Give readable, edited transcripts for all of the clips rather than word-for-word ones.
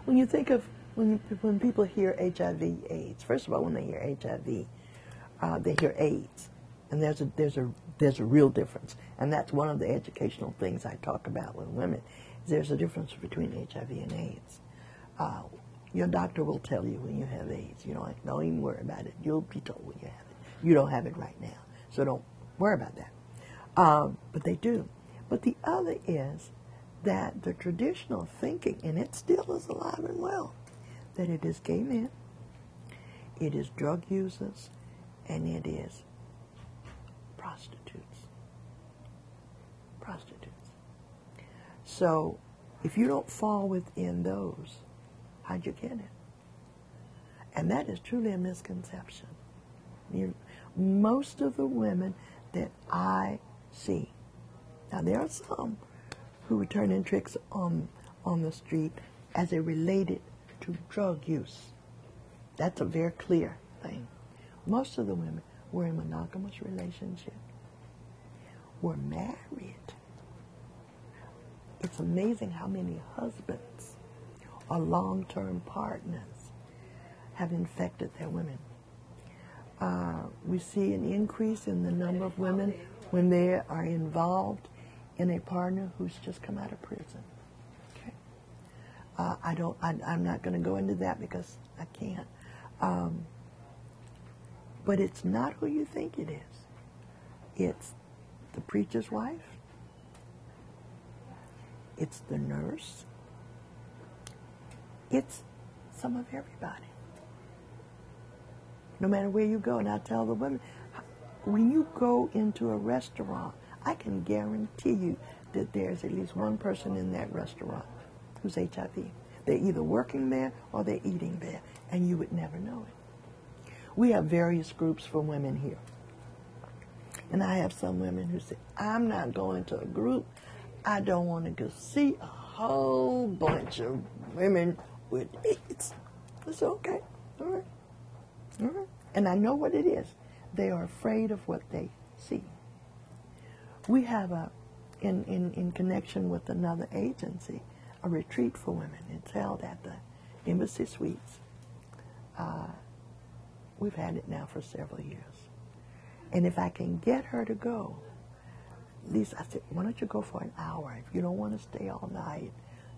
when you think of, when people hear HIV/AIDS, first of all, when they hear HIV, they hear AIDS, and there's a real difference, and that's one of the educational things I talk about with women. There's a difference between HIV and AIDS. Your doctor will tell you when you have AIDS. You don't even worry about it. You'll be told when you have it. You don't have it right now, so don't worry about that. But they do. But the other is that the traditional thinking, and it still is alive and well, that it is gay men, it is drug users, and it is prostitutes. Prostitutes. So if you don't fall within those, how'd you get it? And that is truly a misconception. Most of the women that I see, now there are some who are turning tricks on the street as it related to drug use. That's a very clear thing. Most of the women were in monogamous relationships, were married. It's amazing how many husbands or long-term partners have infected their women. We see an increase in the number of women when they are involved in a partner who's just come out of prison. Okay. I'm not going to go into that because I can't. But it's not who you think it is. It's the preacher's wife. It's the nurse. It's some of everybody. No matter where you go, and I tell the women, when you go into a restaurant, I can guarantee you that there's at least one person in that restaurant who's HIV. They're either working there or they're eating there, and you would never know it. We have various groups for women here. And I have some women who say, I'm not going to a group. I don't want to go see a whole bunch of women with AIDS. I said, okay, all right. All right. And I know what it is. They are afraid of what they see. We have in connection with another agency, a retreat for women. It's held at the Embassy Suites. We've had it now for several years. And if I can get her to go, at least I said, why don't you go for an hour? If you don't want to stay all night,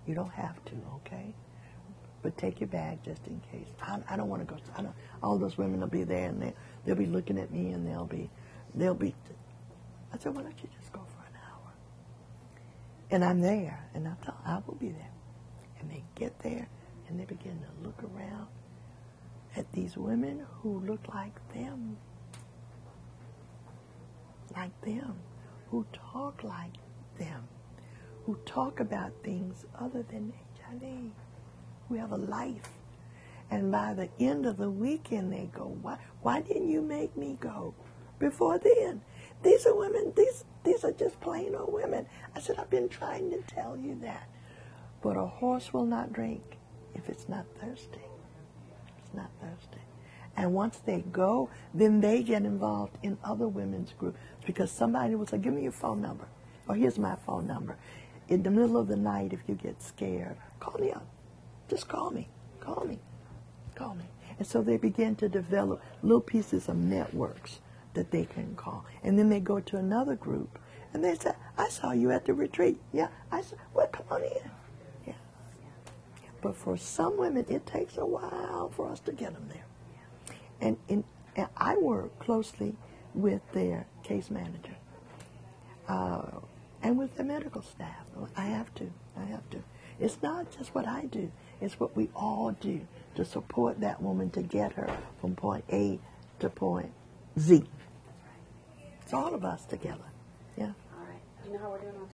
you don't have to, okay? But take your bag just in case. I don't want to go. All those women will be there, and they'll be looking at me, and they'll be. I said, why don't you just go for an hour? And I'm there, and I will be there. And they get there, and they begin to look around at these women who look like them, who talk like them, who talk about things other than HIV. We have a life. And by the end of the weekend, they go, why didn't you make me go before then? These are women, these are just plain old women. I said, I've been trying to tell you that. But a horse will not drink if it's not thirsty. It's not thirsty. And once they go, then they get involved in other women's groups because somebody will say, give me your phone number. Or here's my phone number. In the middle of the night, if you get scared, call me up. Just call me. Call me. Call me. And so they begin to develop little pieces of networks that they can call. And then they go to another group, and they say, I saw you at the retreat. Yeah, I saw, well, come on in. Yeah. But for some women, it takes a while for us to get them there. And I work closely with their case manager and with the medical staff. I have to. It's not just what I do. It's what we all do to support that woman to get her from point A to point Z. It's all of us together. Yeah. All right. Do you know how we're doing on